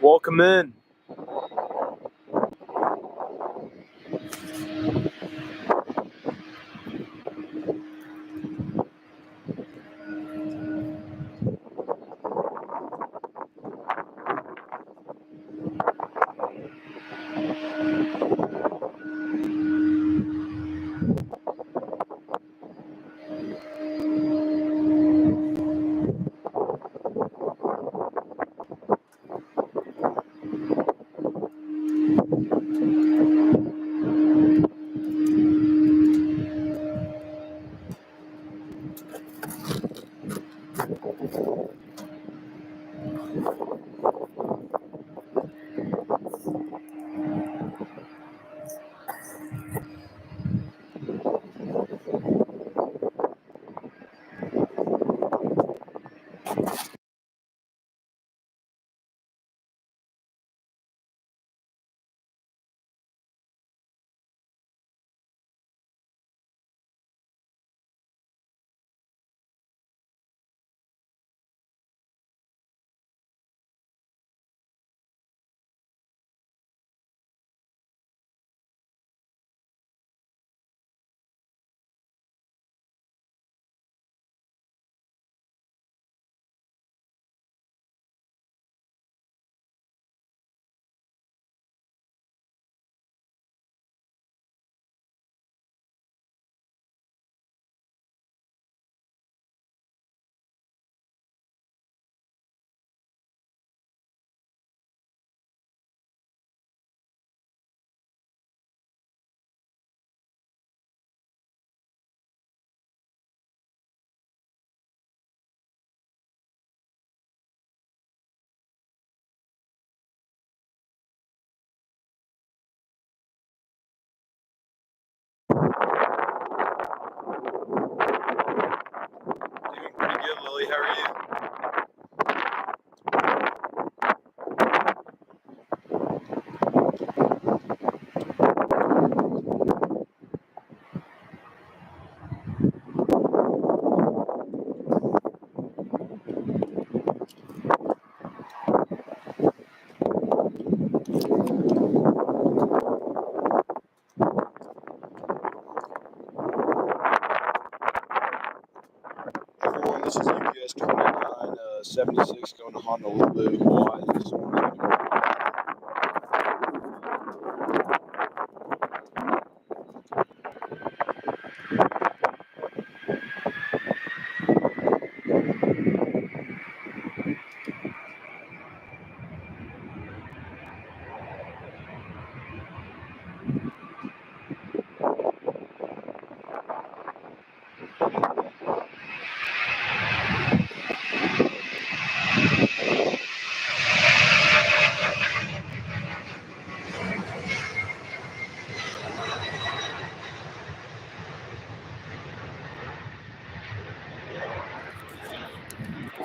Welcome in. Doing pretty good, Lily. How are you? Everyone, this is UPS 2976 going to Honolulu, Hawaii this morning.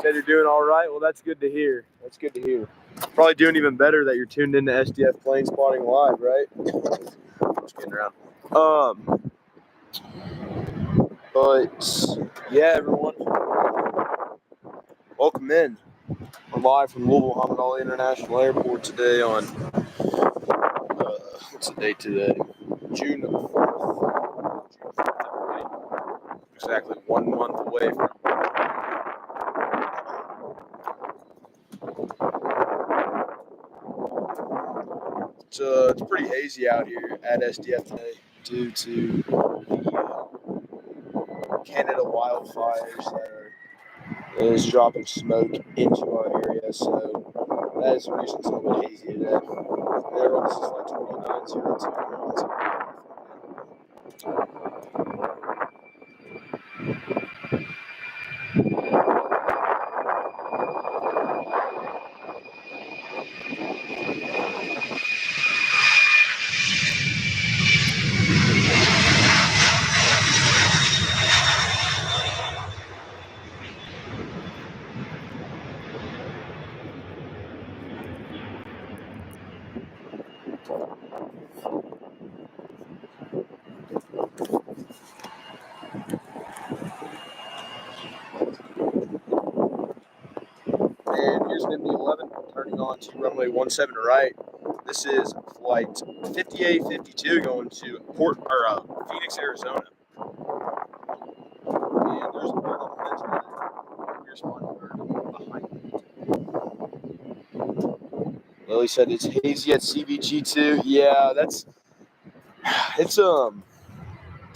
Said you're doing all right. Well, that's good to hear. That's good to hear. Probably doing even better that you're tuned into SDF Plane Spotting Live, right? Just kidding around. But yeah, everyone, welcome in. We're live from Louisville Muhammad International Airport today on what's the date today? June 4th. Exactly 1 month away from it's pretty hazy out here at SDF today due to the Canada wildfires that is dropping smoke into our area. So that is the reason it's a little bit hazy today. There, this is like 2902 now. And here's an MD-11 turning on to runway 17 right. This is flight 5852 going to Phoenix, Arizona. And there's a bird on the fence right there. Here's one bird behind me. Lily said it's hazy at CVG2. Yeah,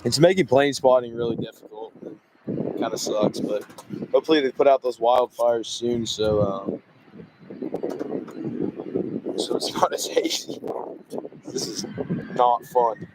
it's making plane spotting really difficult. It kind of sucks, but hopefully they put out those wildfires soon, so it's not as hazy. This is not fun.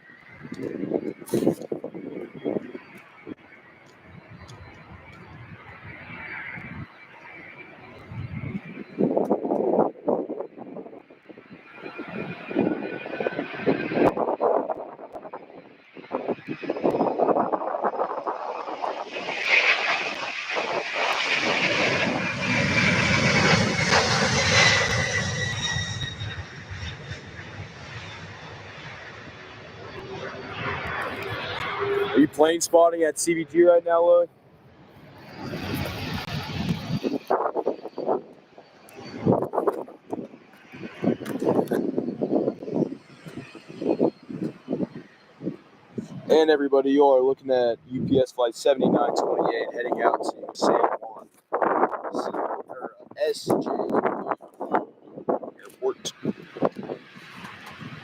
Are you plane spotting at CVG right now, Louie? And everybody, you all are looking at UPS flight 7928 heading out to San Juan, SJ Airport.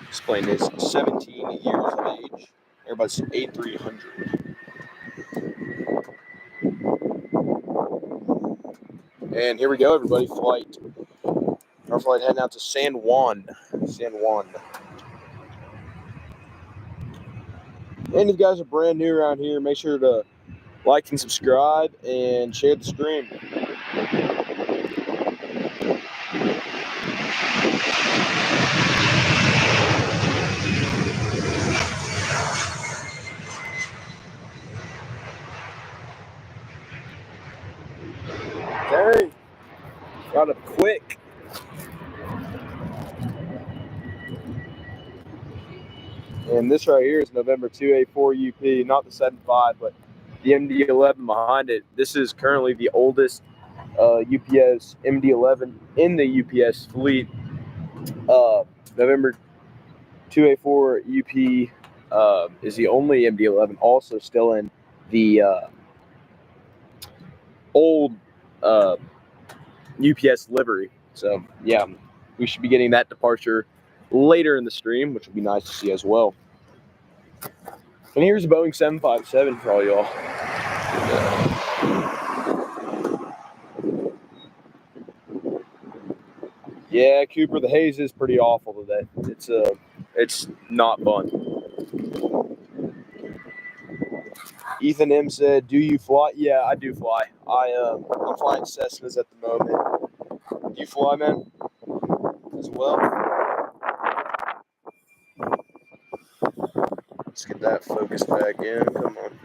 This plane is 17 years of age. Airbus 8300. And here we go, everybody. Our flight heading out to San Juan. And if you guys are brand new around here, make sure to like and subscribe and share the stream. Okay, got up quick. And this right here is November 284 UP, not the 75, but the MD-11 behind it. This is currently the oldest UPS MD-11 in the UPS fleet. November 284 UP is the only MD-11 also still in the old UPS livery. So yeah, we should be getting that departure later in the stream, which would be nice to see as well. And here's a Boeing 757 for all y'all. Yeah, Cooper, the haze is pretty awful today. It's not fun. Ethan M said, "Do you fly?" Yeah, I do fly. I'm flying Cessnas at the moment. Do you fly, man? As well. Let's get that focus back in. Come on.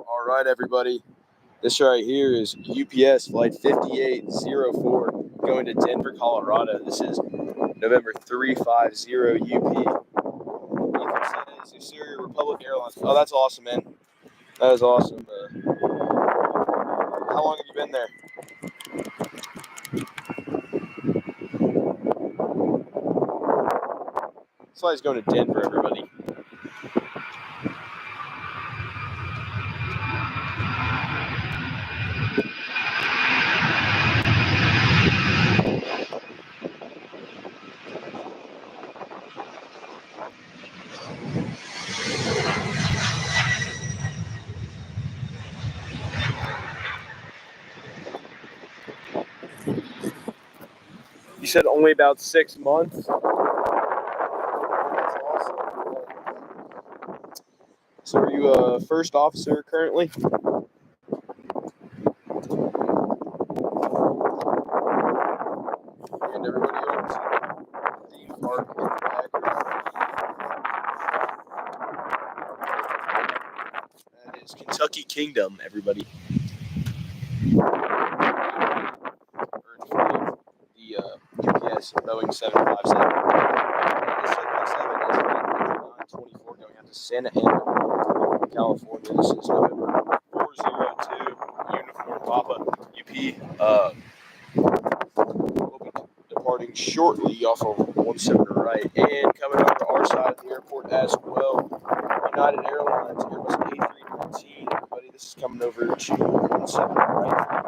All right, everybody. This right here is UPS flight 5804 going to Denver, Colorado. This is November 350 UP. Ethan says, Exterior Republic Airlines. Oh, that's awesome, man. That is awesome. How long have you been there? This flight's going to Denver, everybody. You said only about 6 months. That's awesome. So are you a first officer currently? And everybody else? The park in the back. That is Kentucky Kingdom, everybody. The UPS Boeing 757. The 757 is 924 going out to Santa Ana, California. This is November 402, Uniform Papa UP. We'll be departing shortly off of 17 right and coming over to our side of the airport as well. United Airlines, Airbus A319. Everybody, this is coming over to 17 right.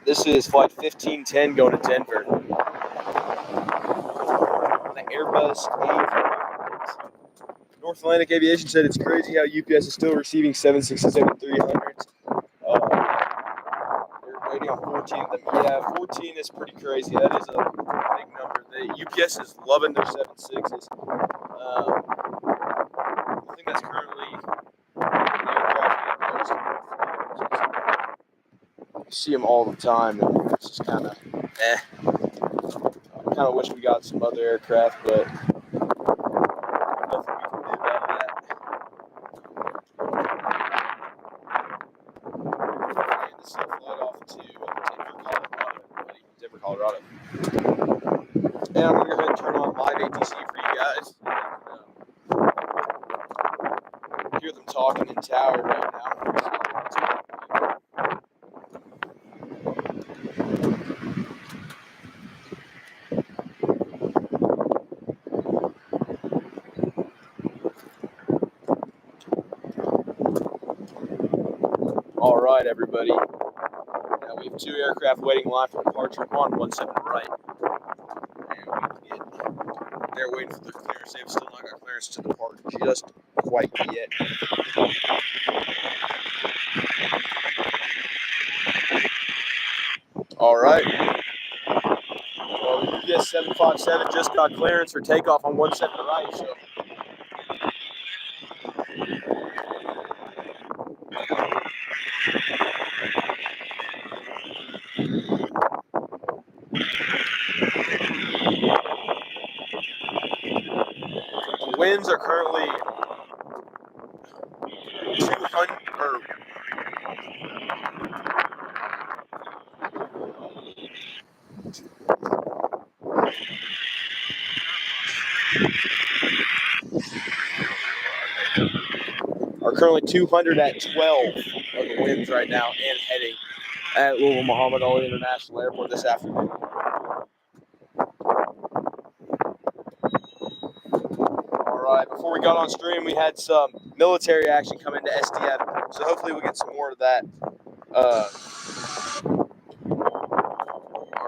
This is flight 1510 going to Denver. The Airbus A319. North Atlantic Aviation said it's crazy how UPS is still receiving 767-300s. They're waiting on 14 of them. Yeah, 14 is pretty crazy. That is a big number. The UPS is loving their 76s. I think that's currently the aircraft. You see them all the time, and it's just kind of eh. I kind of wish we got some other aircraft, but nothing we can do about that. And this is a flight off to Denver, Colorado. And I'm going to go ahead and turn on live ATC for you guys. Hear them talking in tower right now. All right, everybody. Now we have 2 aircraft waiting line for departure on 17 right. And they're waiting for the clearance. They've still not got clearance to depart just quite yet. All right. Well, the UPS 757 just got clearance for takeoff on 17 right, so. The winds are currently 200 or are currently 200 at 12 of the winds right now and heading at Louisville Muhammad International Airport this afternoon. All right, before we got on stream, we had some military action come into SDF, so hopefully we'll get some more of that. All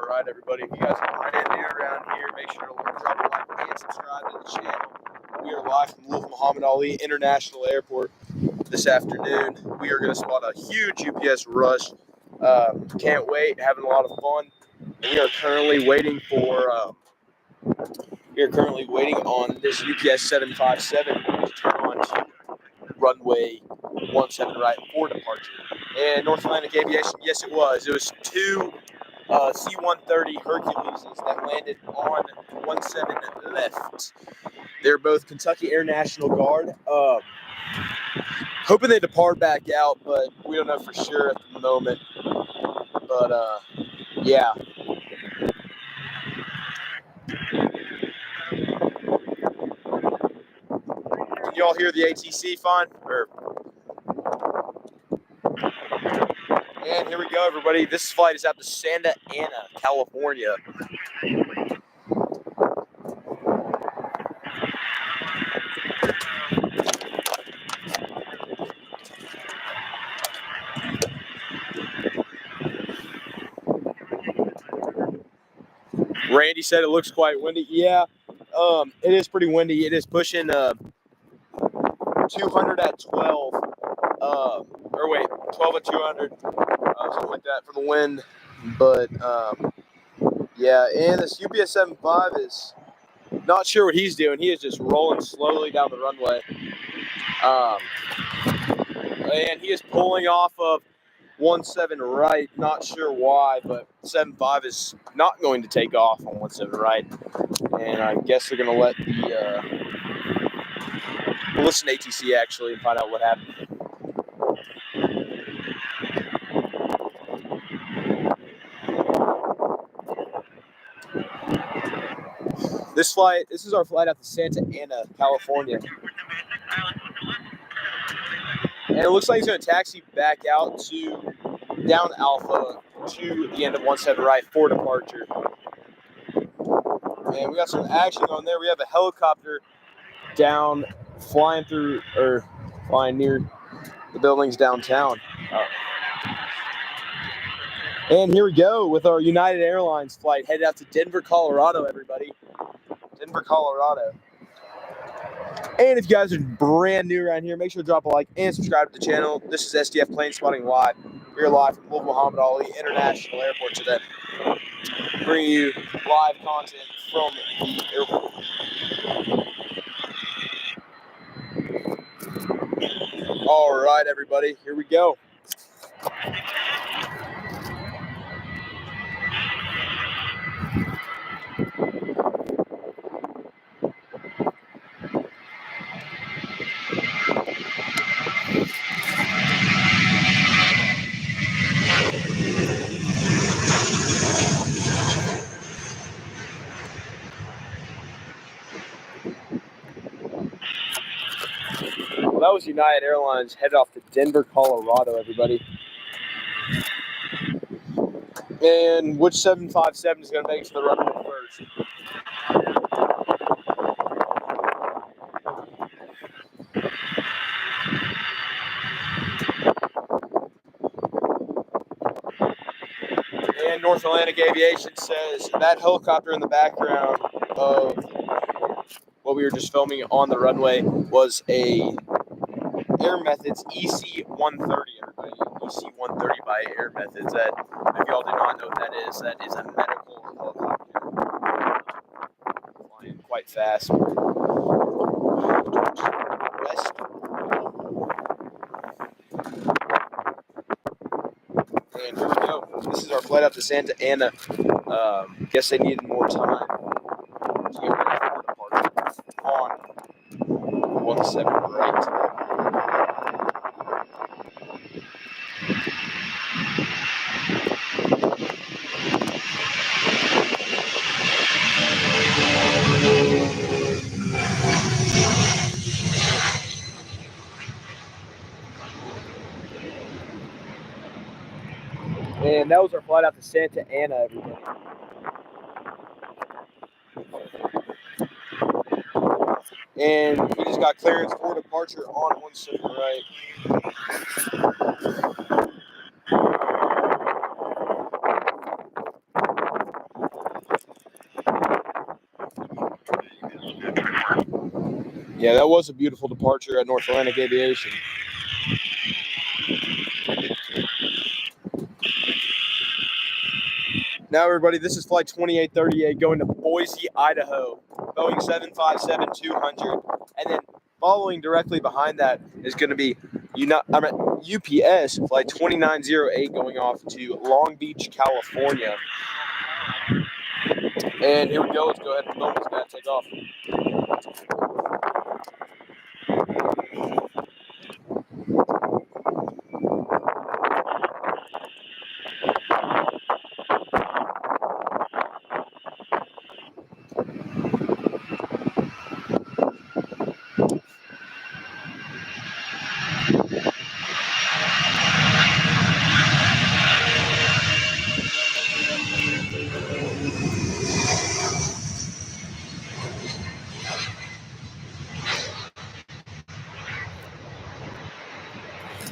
right, everybody, if you guys are brand new around here, make sure to drop a like and subscribe to the channel. We are live from Louisville Muhammad International Airport this afternoon. We are going to spot a huge UPS rush. Can't wait, having a lot of fun. We are currently waiting on this UPS 757 to turn on to runway 17 right for departure. And North Atlantic Aviation, yes, it was. It was 2 C-130 Herculeses that landed on 17 left. They're both Kentucky Air National Guard. Hoping they depart back out, but we don't know for sure at the moment. But yeah. Can y'all hear the ATC fine? And here we go, everybody. This flight is out to Santa Ana, California. Randy said it looks quite windy. Yeah, it is pretty windy. It is pushing 200 at 12. 12 at 200, something like that for the wind. But yeah, and this UPS 75 is not sure what he's doing. He is just rolling slowly down the runway. And he is pulling off of 17 right. Not sure why, but 75 is not going to take off on 17 right. And I guess they're going to let we'll listen to ATC actually and find out what happened. This is our flight out to Santa Ana, California. And it looks like he's going to taxi back out to down Alpha to the end of 17 right for departure. And we got some action on there. We have a helicopter down flying near the buildings downtown. And here we go with our United Airlines flight headed out to Denver, Colorado, everybody. Denver, Colorado. And if you guys are brand new around here, make sure to drop a like and subscribe to the channel. This is SDF Plane Spotting Live. We are live from Louisville Muhammad International Airport today. Bringing you live content from the airport. All right, everybody, here we go. Well, that was United Airlines headed off to Denver, Colorado, everybody. And which 757 is going to make it to the runway first? And North Atlantic Aviation says that helicopter in the background of what we were just filming on the runway was a Air Methods EC-130, everybody. EC-130 by Air Methods. That, if y'all do not know what that is a medical helicopter. Flying quite fast. West. And here we go. This is our flight up to Santa Ana. Guess they needed more time to get ready for departure on 17 right. And that was our flight out to Santa Ana, everybody. And we just got clearance for departure on 17 right. Yeah, that was a beautiful departure at North Atlantic Aviation. Now, everybody, this is flight 2838 going to Boise, Idaho, Boeing 757-200. And then following directly behind that is going to be UPS flight 2908 going off to Long Beach, California. And here we go. Let's go ahead and film this guy take off.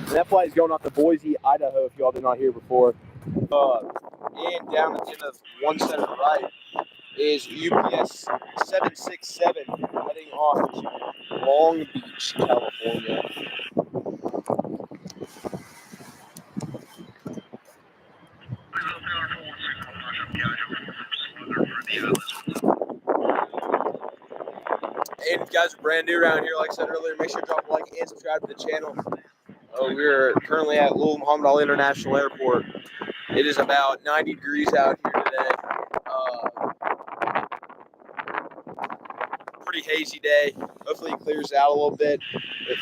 And that flight is going off to Boise, Idaho, if y'all did not hear before. And down at the end of 17 right is UPS 767 heading off to Long Beach, California. And if you guys are brand new around here, like I said earlier, make sure to drop a like and subscribe to the channel. We're currently at Louisville Muhammad International Airport. It is about 90 degrees out here today. Pretty hazy day. Hopefully it clears out a little bit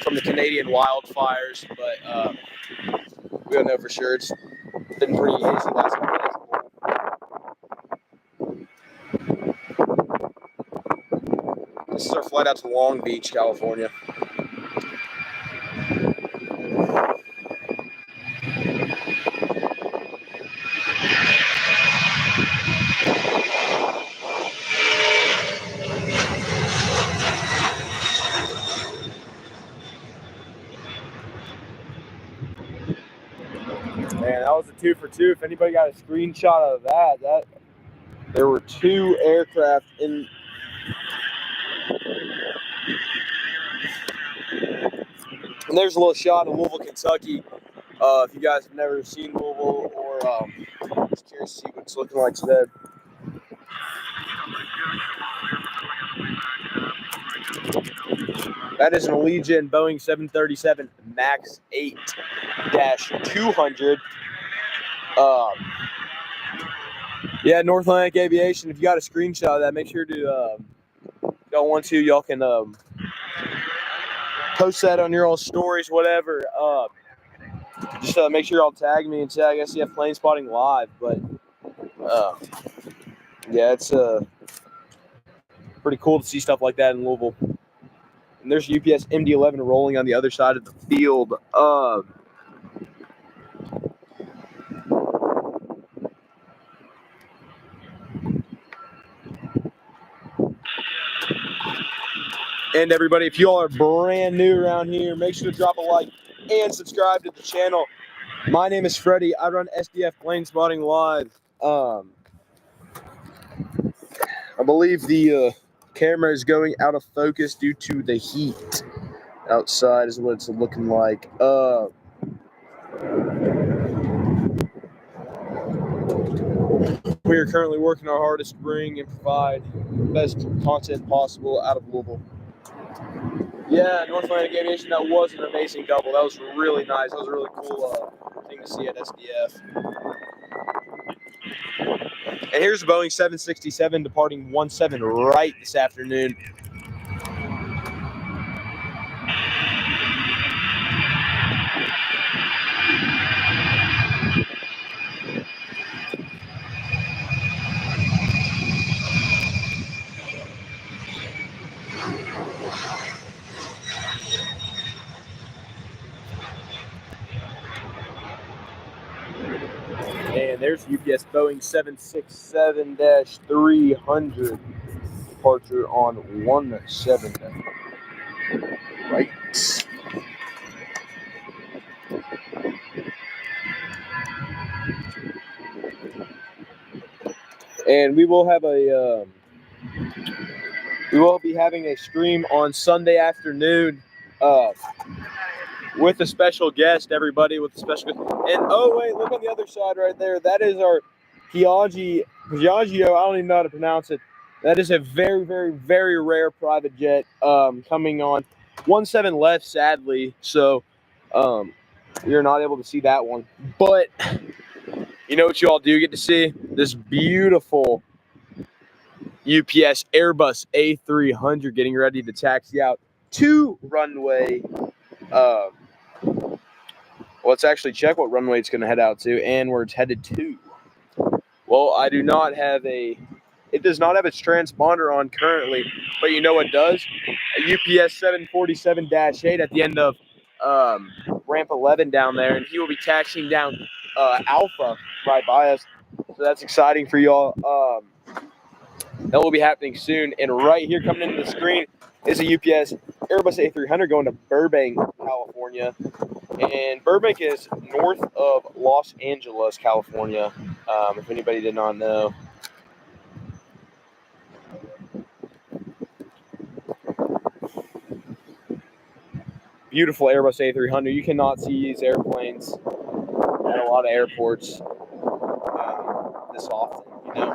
from the Canadian wildfires, but we don't know for sure. It's been pretty hazy last couple days. This is our flight out to Long Beach, California. Man, that was a 2 for 2. If anybody got a screenshot of that there were 2 aircraft in. And there's a little shot of Louisville, Kentucky. If you guys have never seen Louisville or just curious to see what it's looking like today. That is an Allegiant Boeing 737 MAX 8-200. Yeah, North Atlantic Aviation. If you got a screenshot of that, make sure to, y'all want to, y'all can post that on your own stories, whatever. Just make sure y'all tag me and tag SDF Planespotting Live. But yeah, it's pretty cool to see stuff like that in Louisville. And there's UPS MD-11 rolling on the other side of the field. And everybody, if you all are brand new around here, make sure to drop a like and subscribe to the channel. My name is Freddie. I run SDF Planespotting Live. I believe the camera is going out of focus due to the heat outside is what it's looking like. We are currently working our hardest to bring and provide the best content possible out of Louisville. Yeah, North Atlantic Aviation, that was an amazing double. That was really nice. That was a really cool thing to see at SDF. And here's the Boeing 767 departing 17 right this afternoon. And there's UPS Boeing 767-300 departure on 17 right. And we will have a we will be having a stream on Sunday afternoon with a special guest, everybody, with a special guest. And oh wait, look on the other side right there. That is our Piaggio. I don't even know how to pronounce it. That is a very, very, very rare private jet coming on 17 left, sadly. So we are not able to see that one. But you know what you all do get to see? This beautiful UPS Airbus A300 getting ready to taxi out to runway. Let's actually check what runway it's going to head out to and where it's headed to. Well, I do not have it does not have its transponder on currently, but you know what does? A UPS 747-8 at the end of ramp 11 down there, and he will be taxiing down Alpha right by us. So that's exciting for y'all. That will be happening soon. And right here coming into the screen is a UPS Airbus A300 going to Burbank, California. And Burbank is north of Los Angeles, California, if anybody did not know. beautiful Airbus A300. You cannot see these airplanes at a lot of airports this often, you know.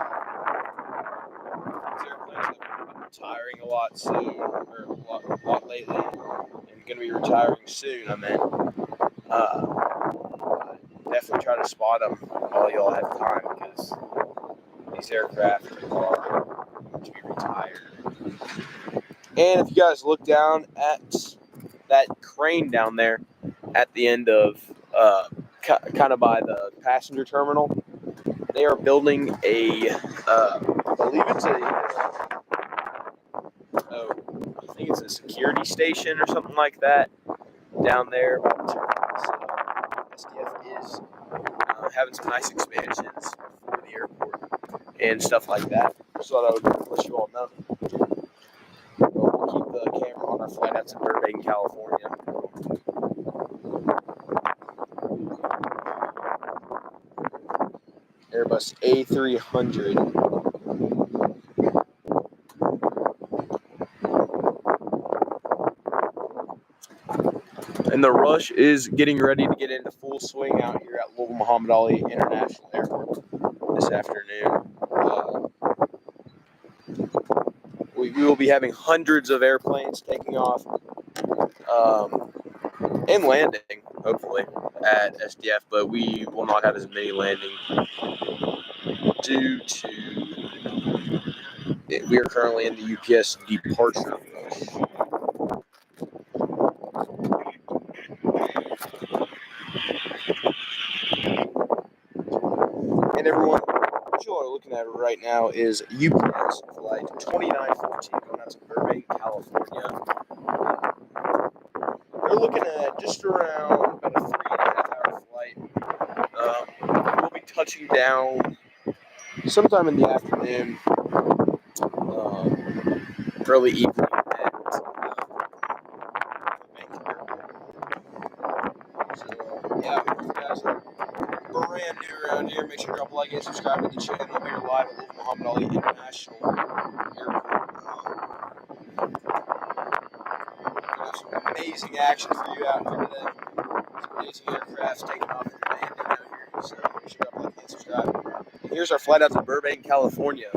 These airplanes have been retiring a lot soon, or a lot lately, and going to be retiring soon, I meant. Definitely try to spot them while y'all have time, because these aircraft are to be retired. And if you guys look down at that crane down there at the end of kind of by the passenger terminal, they are building a I believe it's I think it's a security station or something like that down there. SDF is having some nice expansions for the airport and stuff like that. Just thought I would let you all know. We'll keep the camera on our flight out to Burbank, California. Airbus A300. And the rush is getting ready to get into full swing out here at Louisville Muhammad International Airport this afternoon. We will be having hundreds of airplanes taking off and landing, hopefully, at SDF, but we will not have as many landing due to we are currently in the UPS departure rush. And everyone, what you are looking at right now is UPS flight 2914 going out to Burbank, California. They're looking at just around about a 3.5-hour flight. We'll be touching down sometime in the afternoon, early evening at Burbank Airport. So, yeah, if you guys are brand new around here, make sure to drop a like and subscribe to the channel. We are live at Louisville Muhammad International Airport. Some amazing action for you out here today. Some amazing aircrafts taking off and landing out here. So make sure to drop a like and subscribe. And here's our flight out to Burbank, California.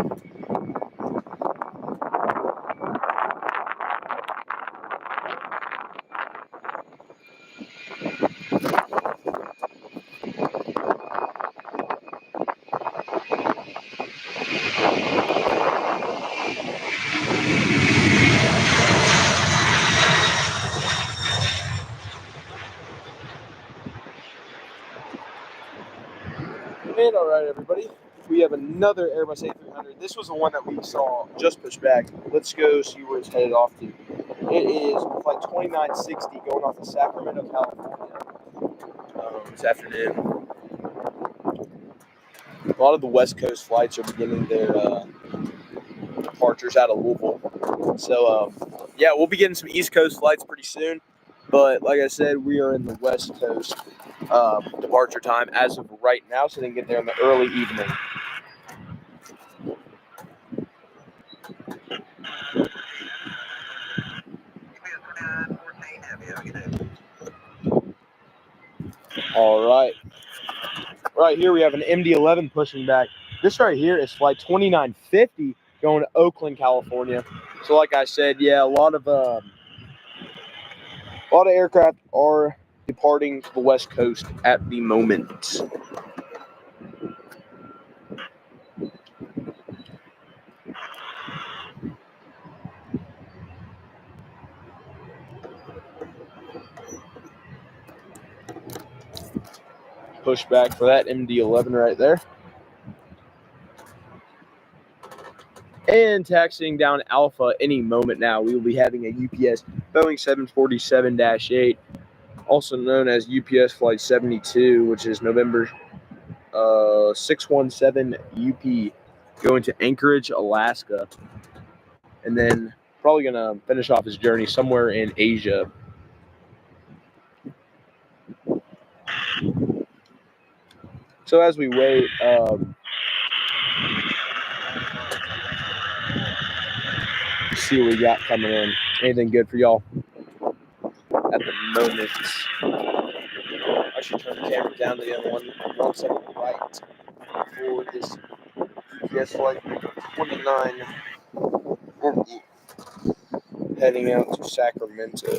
And all right, everybody, we have another Airbus A300. This was the one that we saw just pushed back. Let's go see where it's headed off to. It is flight 2960 going off to Sacramento, California this afternoon. A lot of the West Coast flights are beginning their departures out of Louisville. So, yeah, we'll be getting some East Coast flights pretty soon. But like I said, we are in the West Coast departure time as of right now, so they can get there in the early evening. All right. Right here we have an MD-11 pushing back. This right here is flight 2950 going to Oakland, California. So like I said, yeah, a lot of aircraft are departing to the West Coast at the moment. Push back for that MD-11 right there. And taxiing down Alpha any moment now. We will be having a UPS Boeing 747-8, also known as UPS Flight 72, which is November 617 UP, going to Anchorage, Alaska. And then probably going to finish off his journey somewhere in Asia. So as we wait, see what we got coming in. Anything good for y'all at the moment. I should turn the camera down to the other one second right for this UPS flight 29 heading out to Sacramento.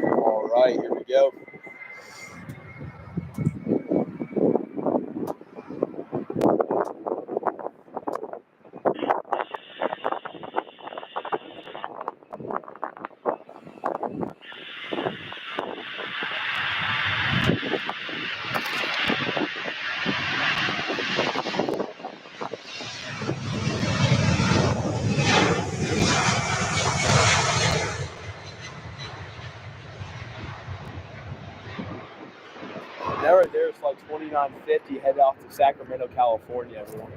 All right, here we go. That right there is like 2950 head off to Sacramento, California, everyone.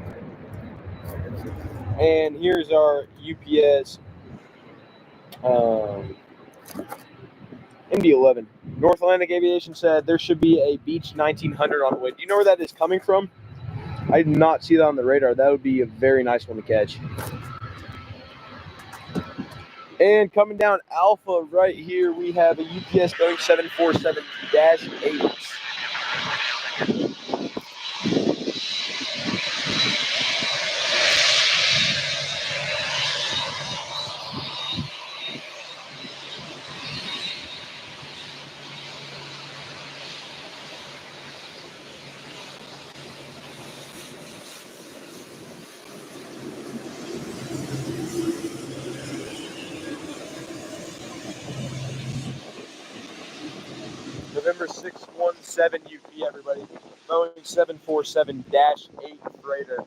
And here's our UPS MD-11. North Atlantic Aviation said there should be a Beech 1900 on the way. Do you know where that is coming from? I did not see that on the radar. That would be a very nice one to catch. And coming down Alpha right here, we have a UPS Boeing 747-8. November 617 UP, everybody. Boeing 747-8 freighter.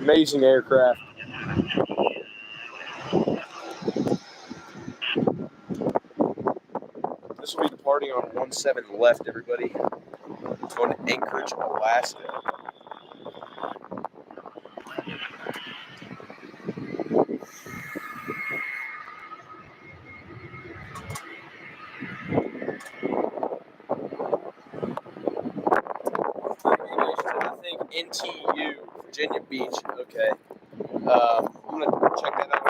Amazing aircraft. This will be departing on 17 left, everybody. Going to Anchorage, Alaska. I think NTU, Virginia Beach. Okay. I'm going to check that out.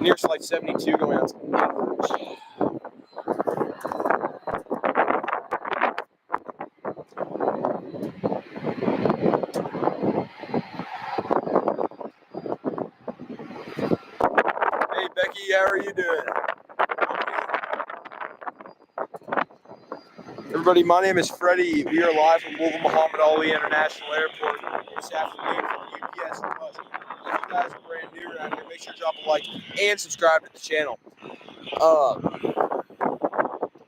Near Flight 72 going out to Anchorage. Hey Becky, how are you doing? Everybody, my name is Freddie. We are live from Louisville Muhammad International Airport this afternoon from UPS Plus. If you guys are brand new around here, make sure to drop a like and subscribe to the channel.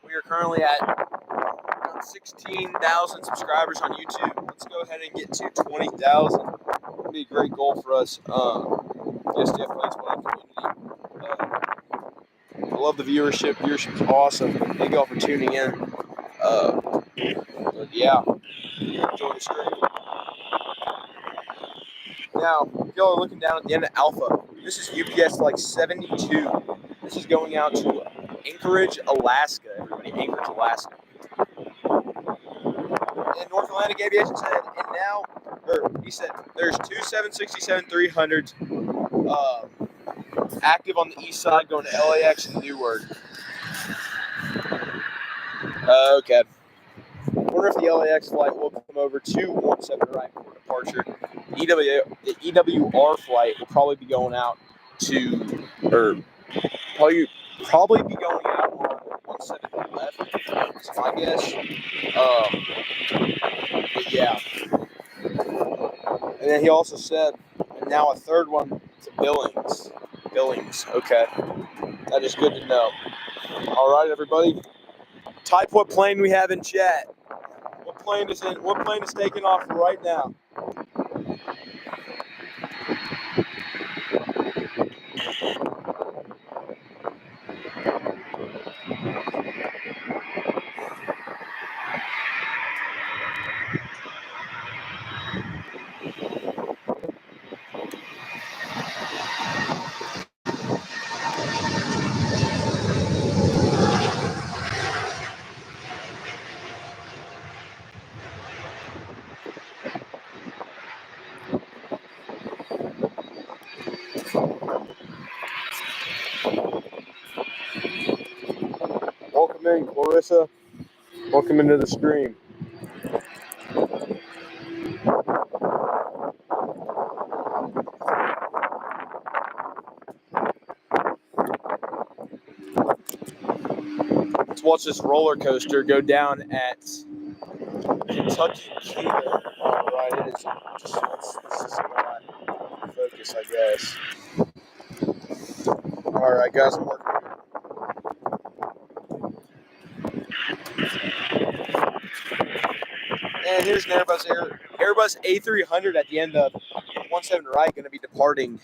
We are currently at around 16,000 subscribers on YouTube. Let's go ahead and get to 20,000. It'll be a great goal for us. The SDF planespotting community. I love the viewership. Viewership's awesome. Thank y'all for tuning in. But yeah, enjoy the stream. Now, if y'all are looking down at the end of Alpha, this is UPS like 72. This is going out to Anchorage, Alaska. Everybody, Anchorage, Alaska. And North Atlantic Aviation said, he said, there's two 767-300s active on the east side going to LAX and Newark. Okay. I wonder if the LAX flight will come over to 17 right for departure. The EWR flight will probably be going out to, or probably be going out on 17 left, is my guess. But yeah. And then he also said, and now a third one to Billings. Okay. That is good to know. All right, everybody. Type what plane we have in chat. What plane is taking off right now? Welcome in, Clarissa. Welcome into the stream. Let's watch this roller coaster go down at Kentucky Kingdom. All right, it is just this is not focus, I guess. All right, guys, I'm working. And here's an Airbus A300 at the end of 17 right, going to be departing.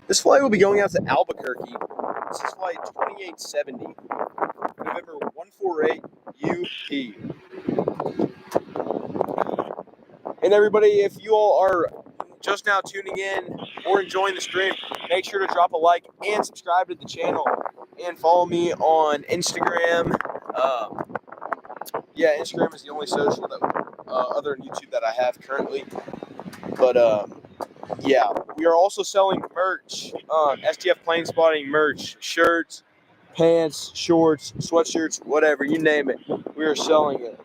This flight will be going out to Albuquerque. This is flight 2870, November 148 UP. And everybody, if you all are just now tuning in or enjoying the stream, make sure to drop a like and subscribe to the channel and follow me on Instagram. Instagram is the only social that other than YouTube that I have currently. But we are also selling merch, SDF plane spotting merch, shirts, pants, shorts, sweatshirts, whatever, you name it. We are selling it.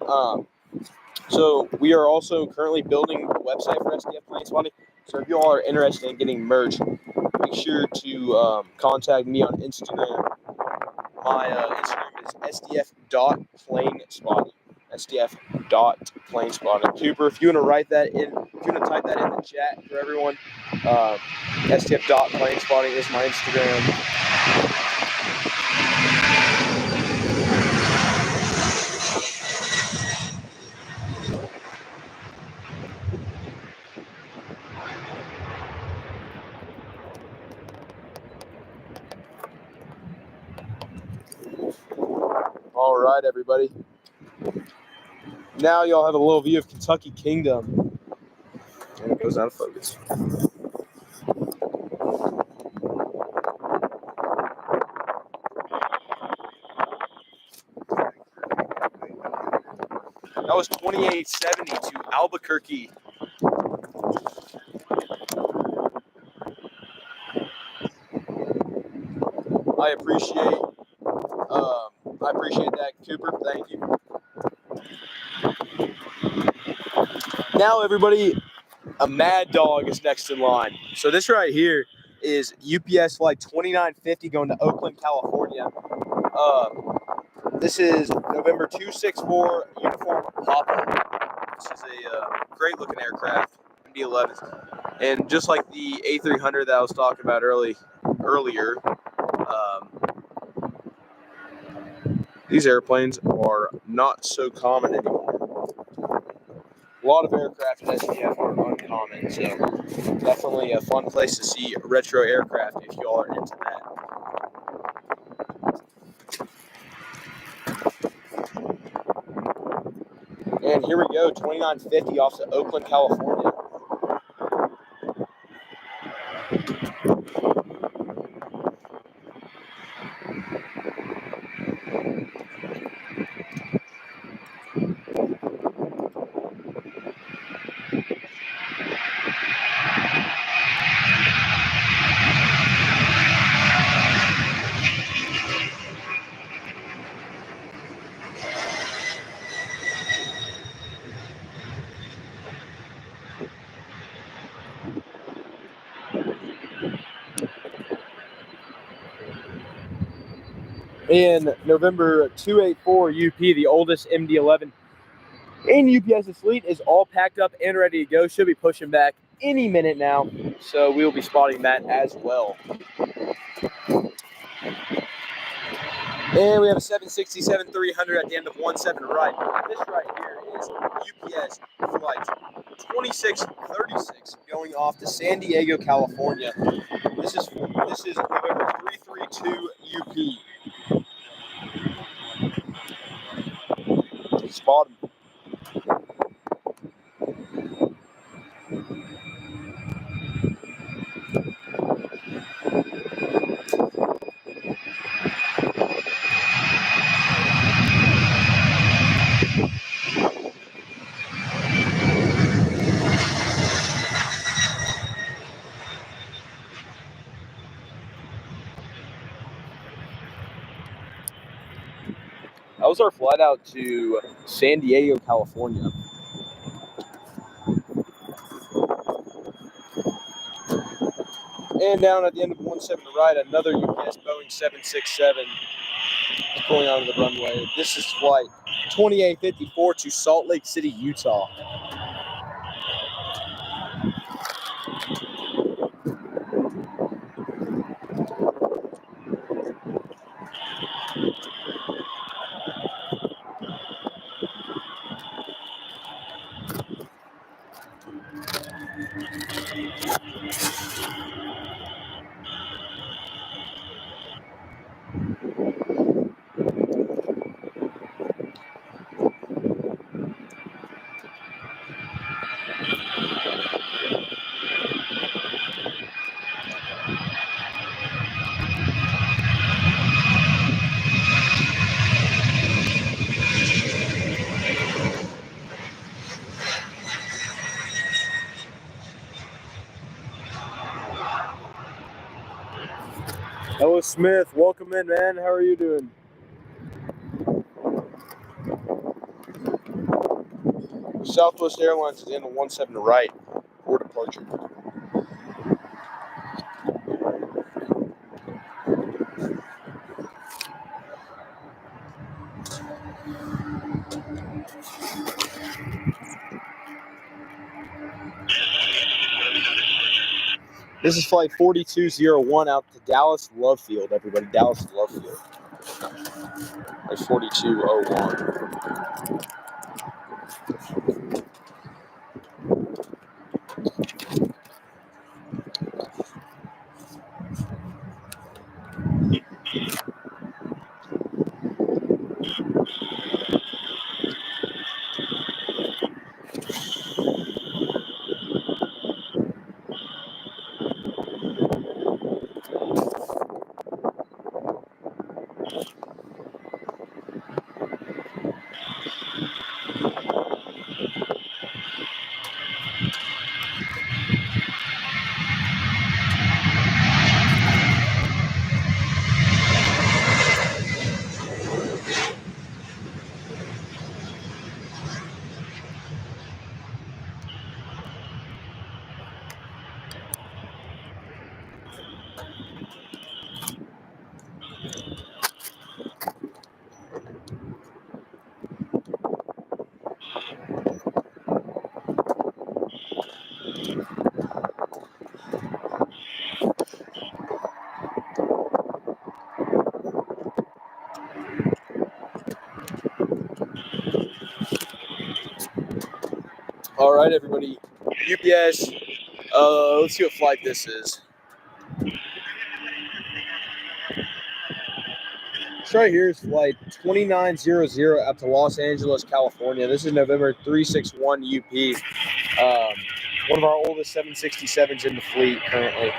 So we are also currently building a website for SDF plane spotting. So if you all are interested in getting merch, make sure to contact me on Instagram. My Instagram is sdf.planespotting. SDF.planespotting. Cooper, if you want to write that in, if you want to type that in the chat for everyone, SDF.planespotting is my Instagram. All right, everybody. Now y'all have a little view of Kentucky Kingdom. And it goes out of focus. That was 2870 to Albuquerque. I appreciate that, Cooper. Thank you. Now, everybody, a Mad Dog is next in line. So this right here is UPS flight 2950 going to Oakland, California. This is November 264 uniform Papa. This is a great looking aircraft, MD-11. And just like the A300 that I was talking about earlier, these airplanes are not so common anymore. A lot of aircraft at SDF are uncommon, so definitely a fun place to see retro aircraft if you all are into that. And here we go, 2950 off to Oakland, California. In November 284 UP, the oldest MD-11 in UPS's fleet, is all packed up and ready to go. Should be pushing back any minute now, so we will be spotting that as well. And we have a 767-300 at the end of 17 right. This right here is UPS flight 2636 going off to San Diego, California. This is November 332 UP. Spot him. That was our flight out to San Diego, California. And down at the end of 17 right, another UPS Boeing 767 is pulling onto the runway. This is flight 2854 to Salt Lake City, Utah. Hello, Smith. Welcome in, man. How are you doing? Southwest Airlines is in on 17 right for departure. This is flight 4201 out to Dallas Love Field, everybody. Dallas Love Field. That's 4201. All right, everybody. UPS. Let's see what flight this is. This right here is flight 2900 out to Los Angeles, California. This is November 361 UP. One of our oldest 767s in the fleet currently.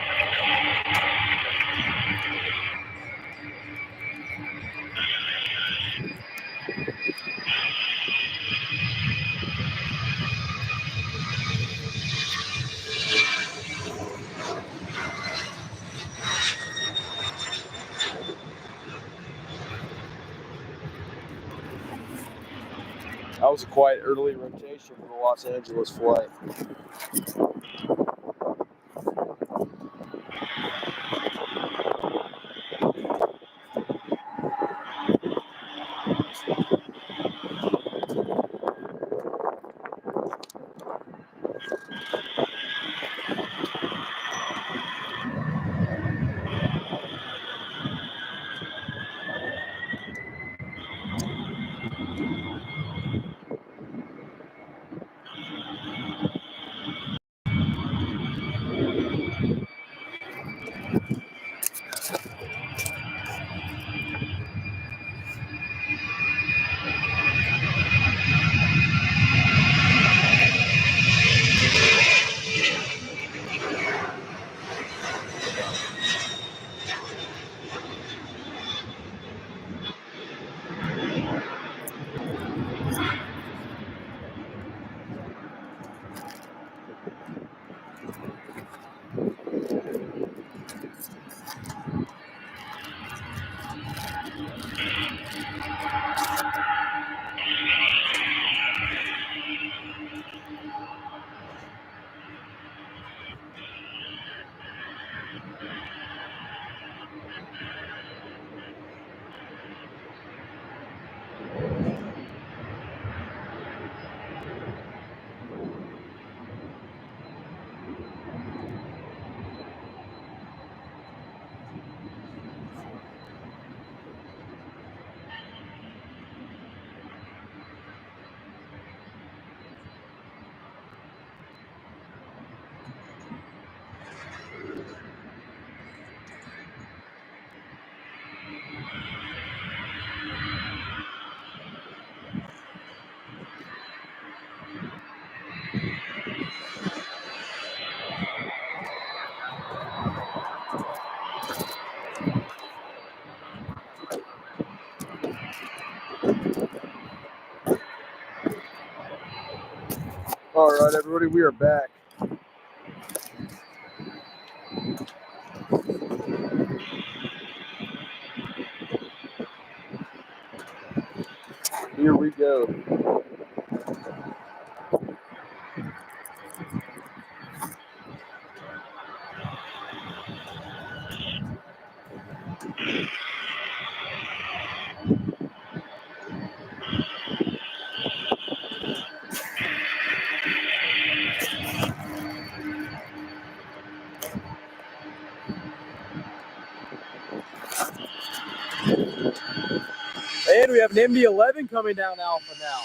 That was a quite early rotation for the Los Angeles flight. All right, everybody, we are back. Here we go. And we have an MD-11 coming down Alpha now.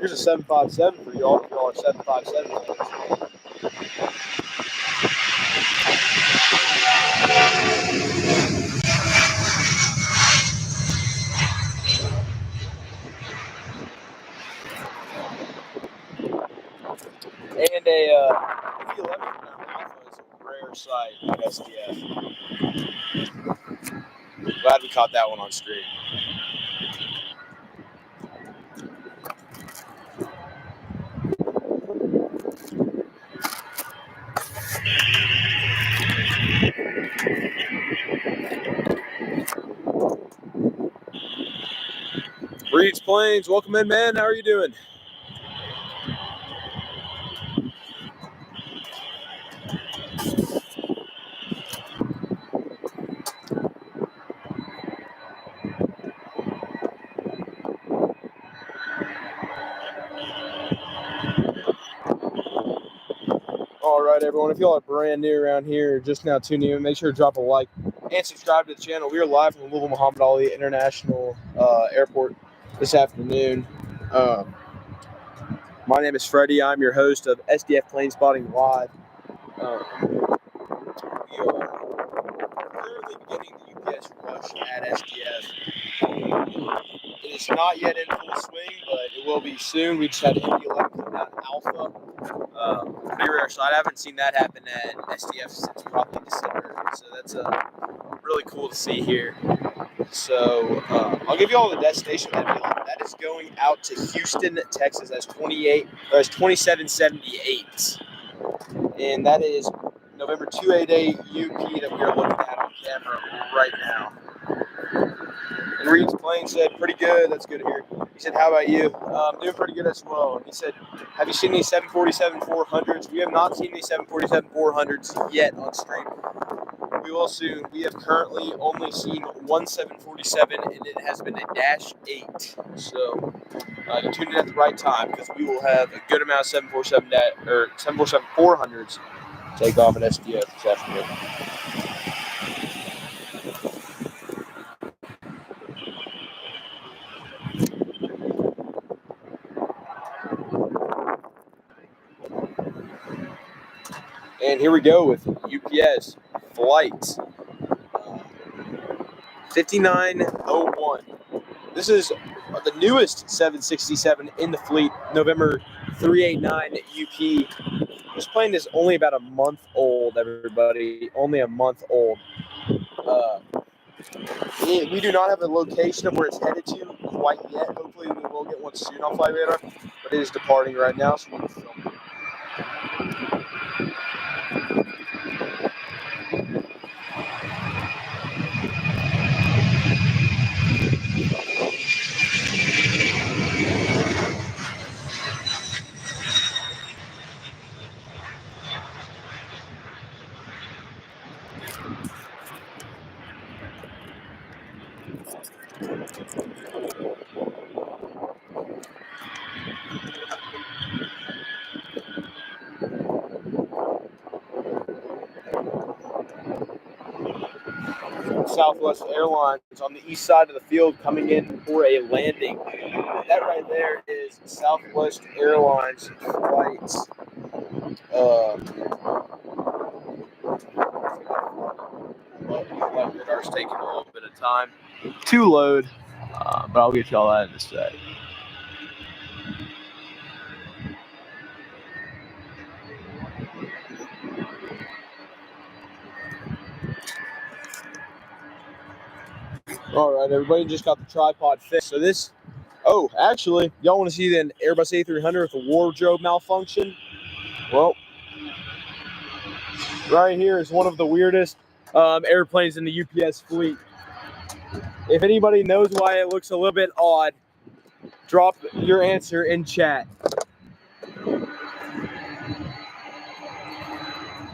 Here's a 757 for y'all if y'all are 757 fans. And a MD-11 down Alpha is a rare sight at SDF. Glad we caught that one on stream. Breeds Plains, welcome in, man. How are you doing? All right, everyone. If y'all are brand new around here, just now tuning in, make sure to drop a like and subscribe to the channel. We are live from the Louisville Muhammad International Airport this afternoon. My name is Freddie. I'm your host of SDF Planespotting Live. We are currently beginning the UPS rush at SDF. It is not yet in full swing, but it will be soon. We just had MD-11 come down Alpha. Pretty rare sight. I haven't seen that happen at SDF since probably December. So that's really cool to see here. So I'll give you all the destination of that MD-11. That is going out to Houston, Texas. That's 2778. And that is November 288 UP that we are looking at on camera right now. And Reed's plane said, pretty good. That's good to hear. He said, how about you? Doing pretty good as well. And he said, have you seen these 747-400s? We have not seen these 747-400s yet on stream. We will soon. We have currently only seen one 747, and it has been a -8. So you tuned in at the right time because we will have a good amount of 747-400s take off at SDF this afternoon. And here we go with UPS flight 5901. This is the newest 767 in the fleet, November 389 UP. This plane is only about a month old, everybody. Only a month old. We do not have a location of where it's headed to quite yet. Hopefully we will get one soon on Flight Radar, but it is departing right now, so we can film it. Southwest Airlines on the east side of the field coming in for a landing. That right there is Southwest Airlines flights. Flight radar's taking a little bit of time to load, but I'll get y'all that in a sec. All right, everybody just got the tripod fixed. So this, actually, y'all want to see the Airbus A300 with a wardrobe malfunction? Well, right here is one of the weirdest airplanes in the UPS fleet. If anybody knows why it looks a little bit odd, drop your answer in chat.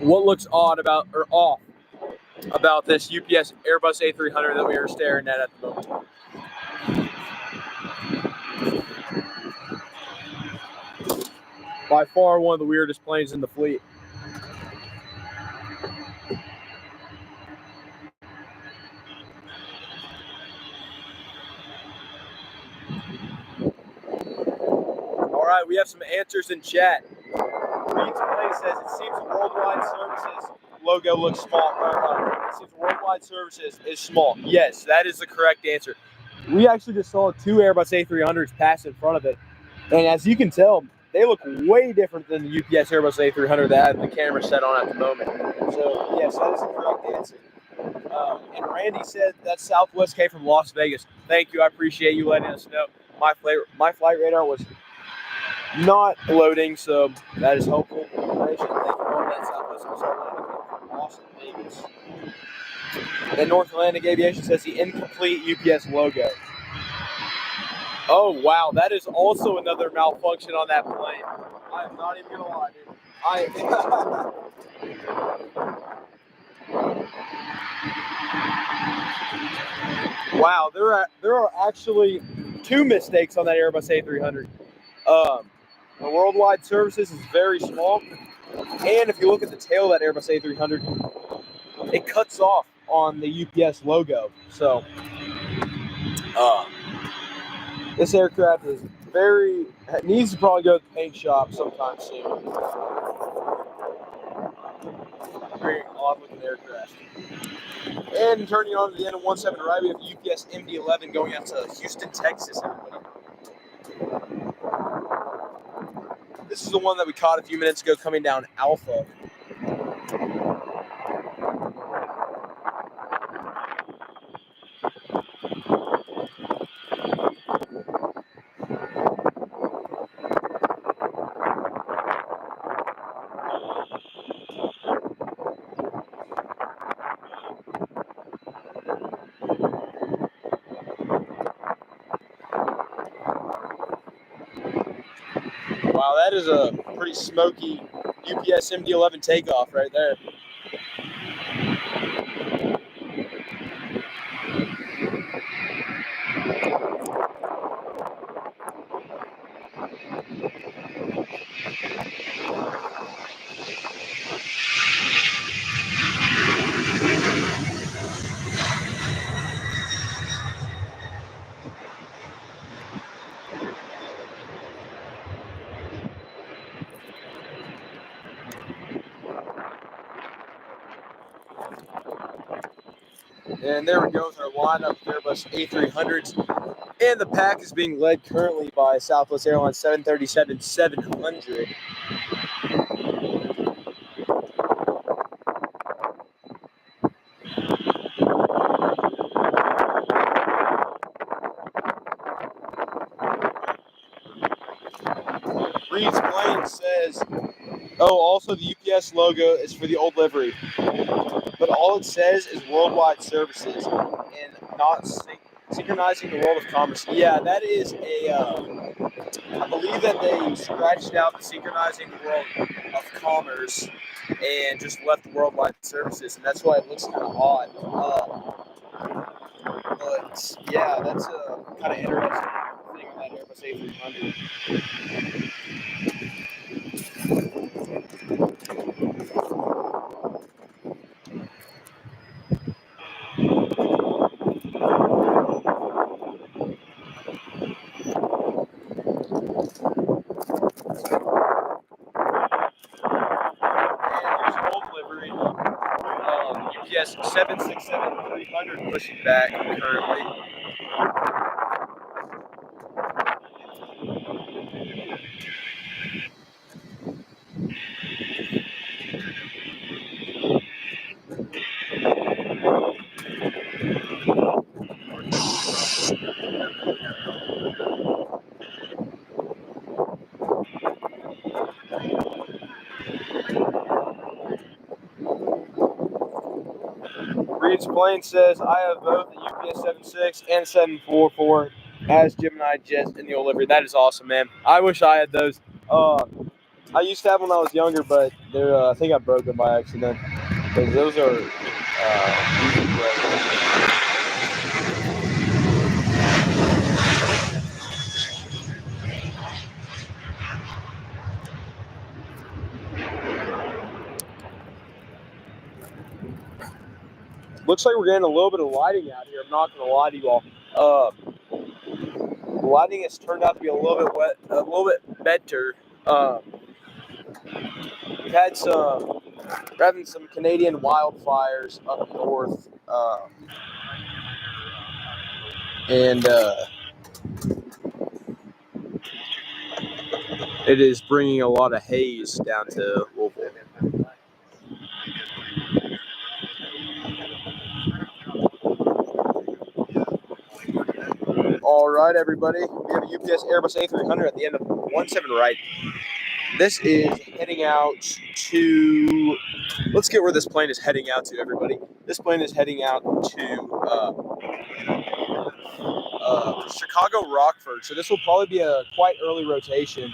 What looks odd about, or off, about this UPS Airbus A300 that we are staring at the moment? By far one of the weirdest planes in the fleet. All right, we have some answers in chat. Reed's Play says it seems Worldwide Services logo looks small. It seems Worldwide Services is small. Yes, that is the correct answer. We actually just saw 2 Airbus A300s pass in front of it, and as you can tell, they look way different than the UPS Airbus A300 that I have the camera set on at the moment. So yes, that is the correct answer. And Randy said that Southwest came from Las Vegas. Thank you. I appreciate you letting us know. My flight radar was not loading, so that is helpful information. Thank you all that Southwest was from Las Vegas. And North Atlantic Aviation says the incomplete UPS logo. Oh wow, that is also another malfunction on that plane. I am not even gonna lie, dude. Wow, there are actually 2 mistakes on that Airbus A300. The Worldwide Services is very small, and if you look at the tail of that Airbus A300, it cuts off on the UPS logo. So, this aircraft is needs to probably go to the paint shop sometime soon. Very odd looking aircraft. And turning on to the end of 17 right, we have UPS MD-11 going out to Houston, Texas, everybody. This is the one that we caught a few minutes ago coming down Alpha. Wow, that is a pretty smoky UPS MD-11 takeoff right there. And there we go with our lineup of Airbus A300s. And the pack is being led currently by Southwest Airlines 737-700. Reed's Plane says, also the UPS logo is for the old livery. But all it says is Worldwide Services and not synchronizing the world of commerce. Yeah, that is I believe that they scratched out the synchronizing the world of commerce and just left the Worldwide Services, and that's why it looks kind of odd. But yeah, that's a kind of interesting thing on that Airbus A300. delivery. UPS 767-300 pushing back currently. Reed's plane says, I have both the UPS 76 and 744 as Gemini Jets in the delivery. That is awesome, man. I wish I had those. I used to have them when I was younger, but they're I think I broke them by accident. Because those are easy to break. Looks like we're getting a little bit of lighting out here. I'm not going to lie to you all. The lighting has turned out to be a little bit better. We've had we're having some Canadian wildfires up north, and it is bringing a lot of haze down to Louisville. All right, everybody. We have a UPS Airbus A300 at the end of 17 right. This is heading out to. Let's get where this plane is heading out to, everybody. This plane is heading out to Chicago Rockford. So this will probably be a quite early rotation.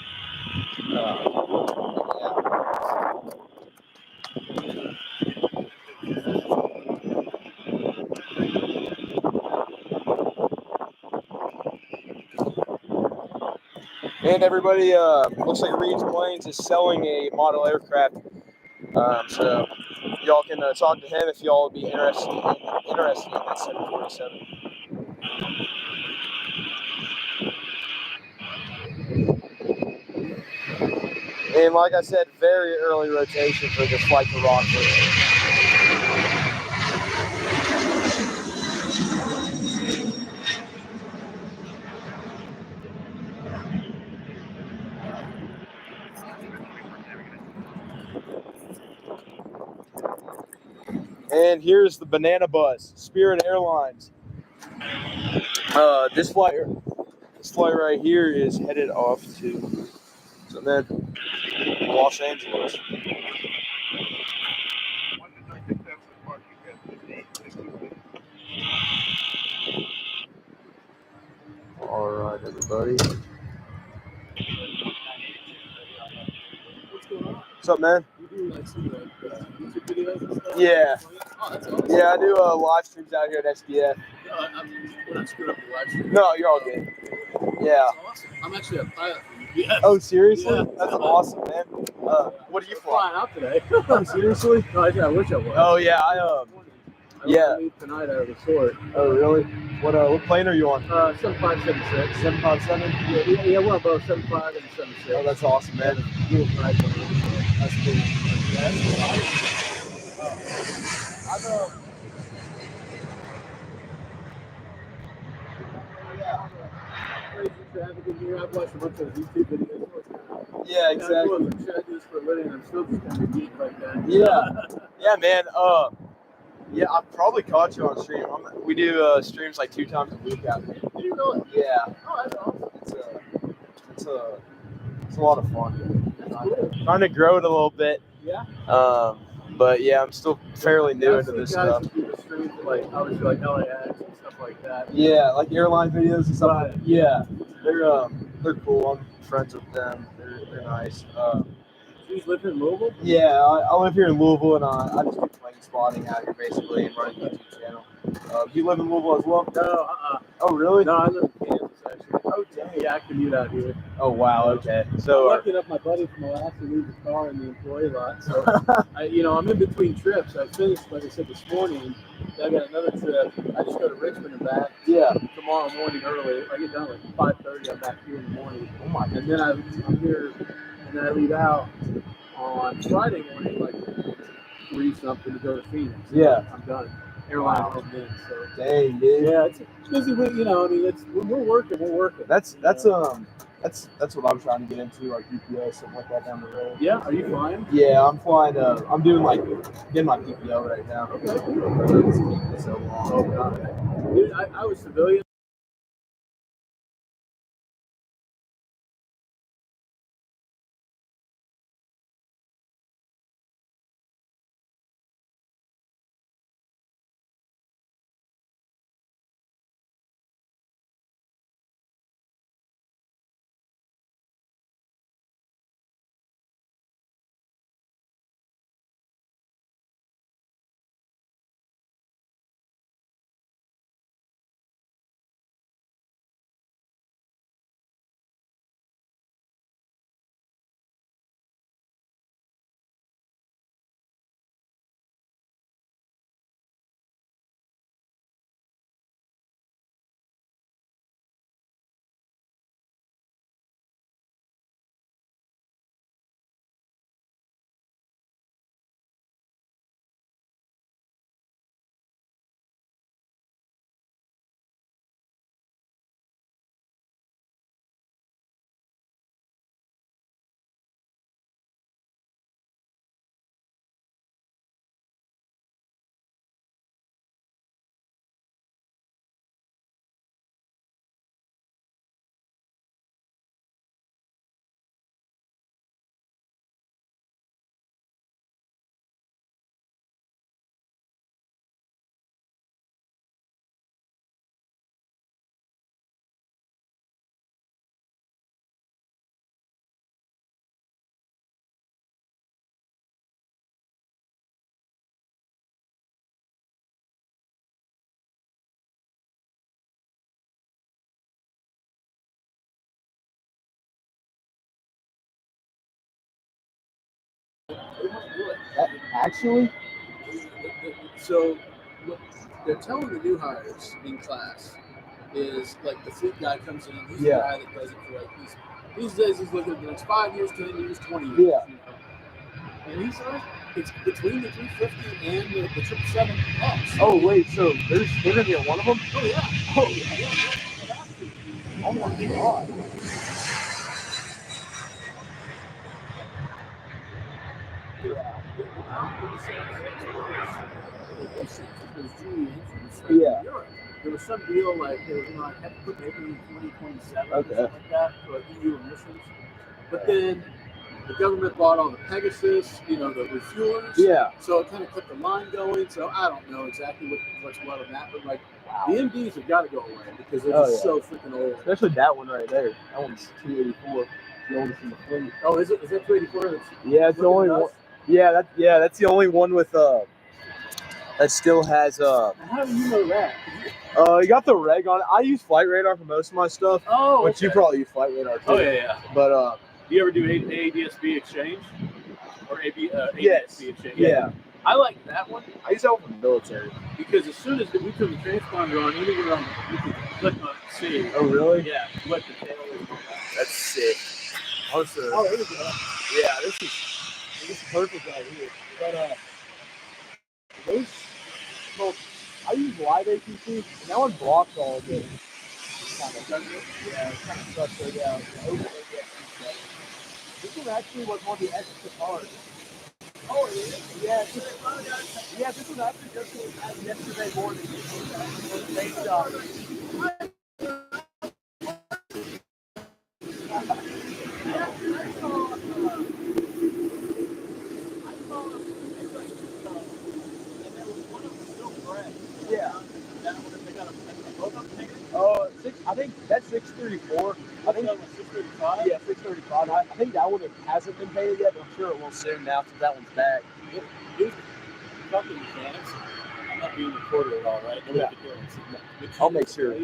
And everybody, looks like Reed's Planes is selling a model aircraft. So y'all can talk to him if y'all would be interested in that 747. And like I said, very early rotation for this flight to Rockford. And here's the Banana Bus, Spirit Airlines. This flight right here is headed off to Los Angeles. All right, everybody. What's up, man? You do like some YouTube videos and stuff? Yeah. Oh, that's awesome. Yeah, I do live streams out here at SDF. No, we're not screwing up the live stream. No, you're all good. Yeah. That's awesome. I'm actually a pilot for UPS. Oh, seriously? Yeah. That's awesome, man. What are you flying? Flying out today. Oh, seriously? No, I wish I was. Oh, yeah. I leave tonight out of the sort. Oh, really? What plane are you on? 7576. 757? Yeah, we're on both 75 and 76. Oh, that's awesome, man. Dual type one. That's cool. Yeah, that's cool. Crazy traffic in here. I've watched a bunch of YouTube videos. Yeah, exactly. Should I do this for a living? I'm still just kind of geek like that. Yeah. Yeah, man. Yeah, I've probably caught you on stream. We do streams like 2 times a week out here. Do you really? Yeah. Oh, that's awesome. It's a lot of fun. That's cool. Trying to grow it a little bit. Yeah. But yeah, I'm still fairly new into this stuff. Guys who do the streams, like obviously like LAX and stuff like that. Yeah, like airline videos and stuff. Right. Yeah, they're cool. I'm friends with them. They're nice. You live in Louisville? Yeah, I live here in Louisville, and I just do plane spotting out here basically and run a YouTube channel. Do you live in Louisville as well? No, Oh, really? No, I live in Kansas actually. Oh, dang. Yeah, I commute out here. Oh, wow. Okay. So I'm lucky enough, my buddy from Alaska leaves his car in the employee lot. So, I'm in between trips. I finished, like I said, this morning. Then I got another trip. I just go to Richmond and back. Yeah. Tomorrow morning early. I get done like 5:30. I'm back here in the morning. Oh my. And then I'm here, and then I leave out on Friday morning, like 3-something to go to Phoenix. Yeah. I'm done. Airline home in. So Dang, dude. yeah, it's busy. But I mean, when we're working, we're working. That's what I'm trying to get into, like PPO, something like that down the road. Yeah, are you flying? Yeah, I'm flying. I'm doing getting my PPO right now. Okay. It's taking so long. Oh god, dude, I was civilian. Actually, So what they're telling the new hires in class is like the fleet guy comes in, he's the guy that does it for like these days he's looking at the next 5 years, 10 years, 20 years. Yeah. And he says it's between the 350 and the 777 ups. Oh wait, so they're gonna get one of them? Oh yeah. Oh yeah. Oh my god. Yeah. There was some deal like they were I had to put maybe in 2027 or something like that for EU emissions. But then the government bought all the Pegasus, the refuelers. Yeah. So it kind of kept the line going. So I don't know exactly what's what on that, but like the MDs have got to go away because they're just so freaking old. Especially that one right there. That one's 284. The oldest in the fleet. Oh, is it? Is that 284? Yeah, it's the only one. Yeah, that's the only one with that still has How do you know that? You got the reg on it. I use Flight Radar for most of my stuff. Oh, but you probably use Flight Radar too. Oh yeah. But do you ever do ADSB exchange or ADSB exchange? Yeah. I like that one. I use that one for the military because as soon as we turn the transponder on, anywhere on you can click on C. Oh really? Yeah. Let the tail is. That's sick. Oh, there we go. Yeah, this is perfect right here. But those, well, I use live APC, and that one blocks all of it. Yeah, it kind of sucks. So yeah, this one actually was one of the extra cars. Oh, it is? Yeah, this one actually just came yesterday morning. Thank God. Yeah. I think that's 634. I think that was 635. Yeah, 635. I think that one hasn't been painted yet, but I'm sure it will soon now since that one's back. Dude, fucking mechanics. I'm not being recorded at all, right? Yeah. I'll make sure.